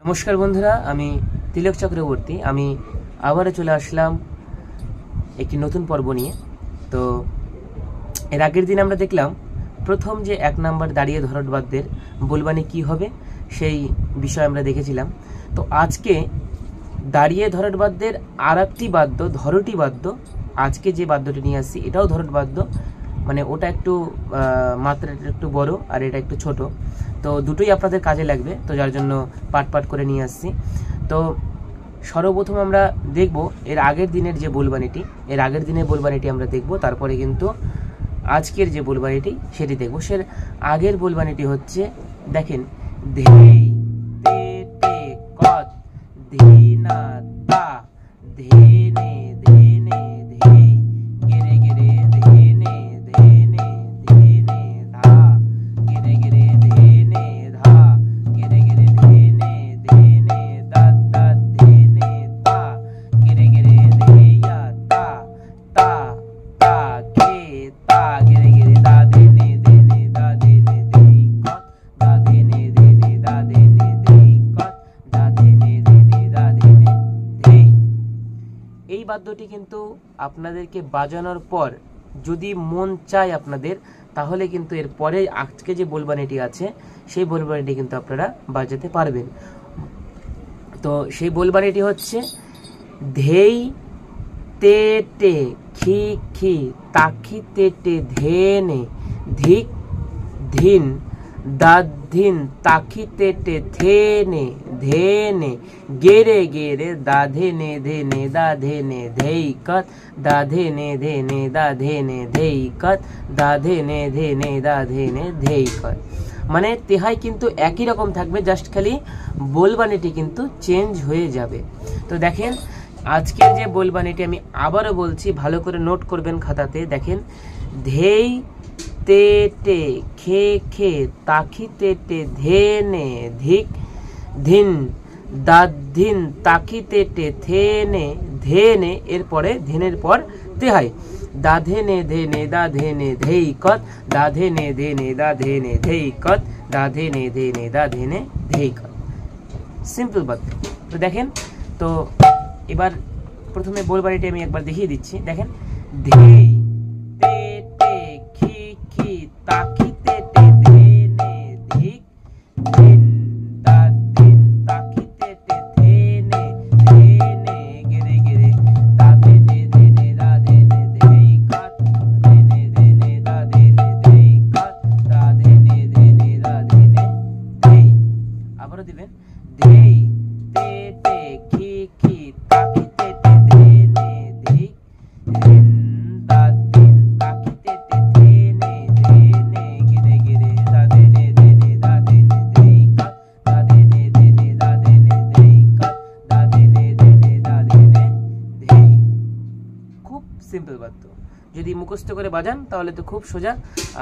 নমস্কার বন্ধুরা, আমি তিলক চক্রবর্তী। আমি আবারও চলে আসলাম একটি নতুন পর্ব নিয়ে। তো এর আগের দিন আমরা দেখলাম প্রথম যে 1 নাম্বার দাঁড়িয়ে ধরট বাদ্যের বলবানি কি হবে সেই বিষয় আমরা দেখেছিলাম। তো আজকে দাঁড়িয়ে ধরট বাদ্যের আর একটি বাদ্য, ধরটি বাদ্য, আজকে যে বাদ্যটি নিয়ে আসছি এটাও ধরট বাদ্য, মানে ওটা একটু মাত্রাটা একটু বড় আর এটা একটু ছোট। তো দুটোই আপনাদের কাজে লাগবে, তো যার জন্য পাট পাট করে নিয়ে আসছি। তো সর্বপ্রথম আমরা দেখব এর আগের দিনের যে বলবানিটি আমরা দেখব, তারপরে কিন্তু আজকের যে বলবানিটি সেটি দেখব। সে আগের বলবানিটি হচ্ছে, দেখেন, ধেই তে টে কত ধীনা তা ধেনে ধেনে ধেই গেরে গেরে ধেনে ধেনে ধেনে ধা গেরে গেরে ধেনে ধা গেরে গেরে ধেনে ধেনে দা দা ধেনে তা গেরে গেরে ধেয়া তা তা তা কে তা গেরে গেরে দা ধেনে ধেনে দা ধেনে ধেই কত দা ধেনে ধেনে দা ধেনে ধেই কত দা ধেনে ধেনে দা ধেনে ধেই। এই বাদ্যটি কিন্তু আপনাদেরকে বাজানোর পর যদি মন চায় আপনাদের, তাহলে কিন্তু এর পরে আজকে যে বলবানিটি আছে সেই বলবানিটি কিন্তু আপনারা বাজাতে পারবেন। তো সেই বলবানিটি হচ্ছে ধেই তে টে খি খি তাখি তে টে ধেনে ধিক ধিন দাধিন তাখি তে টে ধেনে ধেনে গেরে গেরে দাধেনে ধেনে দাধেনে ধেই কত দাধেনে ধেনে দাধেনে ধেই কত দাধেনে ধেনে দাধেনে ধেই কত। মানে তেহাই কিন্তু একই রকম থাকবে, জাস্ট খালি বলবানিটি কিন্তু চেঞ্জ হয়ে যাবে। তো দেখেন আজকের যে বলবানিটি আমি আবারও বলছি, ভালো করে নোট করবেন খাতাতে। দেখেন, ধেই তে টে খে খে তাখি তে টে ধেনে ধিক ধিন দাধিন তাখি তে টে ধেনে ধেনে, এরপরে ধেনের পর তেহাই দাধেনে ধেনে দাধেনে ধেই কত দাধেনে ধেনে দাধেনে ধেই কত দাধেনে ধেনে দাধেনে ধেই কত। সিম্পল বাদ্য। তো দেখেন, তো এবার প্রথমে বলবানিটি আমি একবার দেখিয়ে দিচ্ছি। দেখেন, ধেই তে টে খি খি তাখি তে টে ধেনে ধিক ধিন দাধিন তাখি তে টে ধেনে ধেনে গেরে গেরে দাধেনে ধেনে দাধেনে ধেই কত ধেনে ধেনে দাধেনে ধেই কত দাধেনে ধেনে দাধেনে ধেই। আবারও দিবেন, ধেই তে টে খি খি তাখি তে টে ধেনে ধিক ধিন দাধিন তাখি তে টে ধেনে ধেনে গেরে গেরে দাধেনে ধেনে দাধেনে ধেই কত দাধেনে ধেনে দাধেনে ধেই কত দাধেনে ধেনে দাধেনে ধেই। খুব সিম্পল বাদ্য। যদি মুখস্থ করে বাজান তাহলে তো খুব সোজা,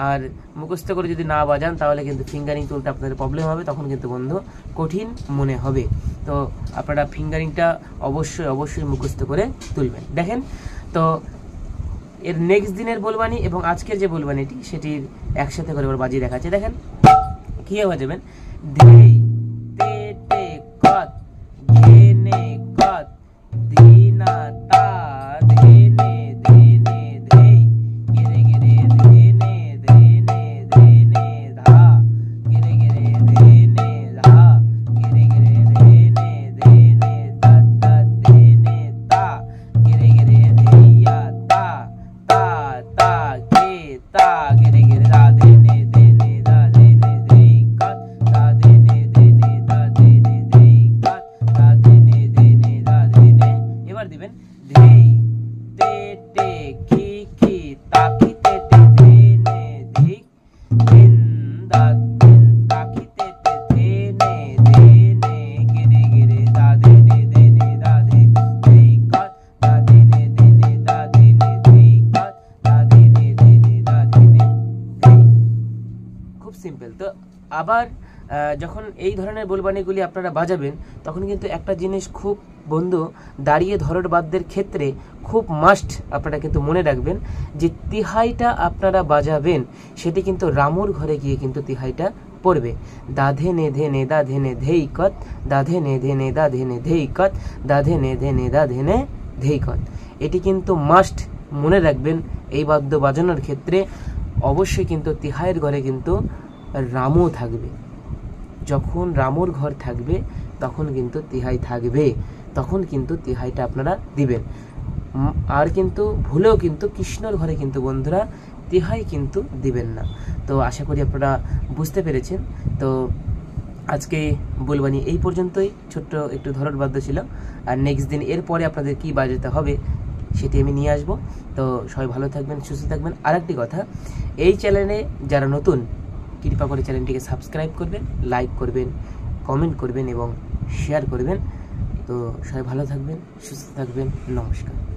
আর মুখস্থ করে যদি না বাজান তাহলে কিন্তু ফিঙ্গারিং তুলতে আপনাদের প্রবলেম হবে, তখন কিন্তু বন্ধু কঠিন মনে হবে। তো আপনারা ফিঙ্গারিংটা অবশ্যই মুখস্থ করে তুলবেন। দেখেন, তো এর নেক্সট দিনের বলবানি এবং আজকের যে বলবানিটি সেটির একসাথে করে এবার বাজিয়ে দেখাচ্ছে। দেখেন কিভাবে বাজাবেন, ধেই তে টে কত ঘেনে কত ধীনা তা ধেনে ধেনে ধেই গেরে গেরে ধেনে ধেনে ধেনে ধা গেরে গেরে ধেনে ধা গেরে গেরে ধেনে ধেনে দা দা ধেনে তা গেরে গেরে ধেইয়া তা তা তা কে তা গেরে গেরে দা ধেনে ধেনে দা ধেনে ধেই কত দা ধেনে ধেনে দা ধেনে ধেই কত দা ধেনে ধেনে দা ধেনে। এবার দিবেন, ধেই তে টে খি খি তাখি তে টে ধেনে ধিক ধিন দাধিন তাখি তে টে ধেনে ধেনে গেরে গেরে দা ধেনে ধেনে দা ধেনে ধেই কত দা ধেনে ধেনে দা ধেনে ধেই কত দা ধেনে ধেনে দা ধেনে ধেই। খুব সিম্পল। তো আবার যখন এই ধরনের বলবানিগুলি আপনারা বাজাবেন তখন কিন্তু একটা জিনিস খুব বন্ধু দাঁড়িয়ে ধরট বাদ্যের ক্ষেত্রে খুব মাস্ট আপনারা কিন্তু মনে রাখবেন, যে তিহাইটা আপনারা বাজাবেন সেটি কিন্তু রামুর ঘরে গিয়ে কিন্তু তিহাইটা পড়বে দাধে নে ধে নে দা ধে নে ধেই কত, দাধে নে ধে নে দা ধে নে ধেই কত, দাধে নে ধে নে দা ধে নে ধেই কত। এটি কিন্তু মাস্ট মনে রাখবেন এই বাদ্য বাজানোর ক্ষেত্রে। অবশ্যই কিন্তু তিহাইয়ের ঘরে কিন্তু রামও থাকবে। যখন রামুর ঘর থাকবে তখন কিন্তু তিহাই থাকবে, তখন কিন্তু তিহাইটা আপনারা দিবেন। আর কিন্তু ভুলেও কিন্তু কৃষ্ণর ঘরে কিন্তু বন্ধুরা তিহাই কিন্তু দিবেন না। তো আশা করি আপনারা বুঝতে পেরেছেন। তো আজকে বলবানি এই পর্যন্তই, ছোট্ট একটু ধরন বাদ্য ছিল। আর নেক্সট দিন এরপরে আপনাদের কি বাজাতে হবে সেটি আমি নিয়ে আসবো। তো সবাই ভালো থাকবেন, সুস্থ থাকবেন। আর একটি কথা, এই চ্যানেলে যারা নতুন, কৃপা করে চ্যানেলটিকে সাবস্ক্রাইব করবেন, লাইক করবেন, কমেন্ট করবেন এবং শেয়ার করবেন। তো সবাই ভালো থাকবেন, সুস্থ থাকবেন। নমস্কার।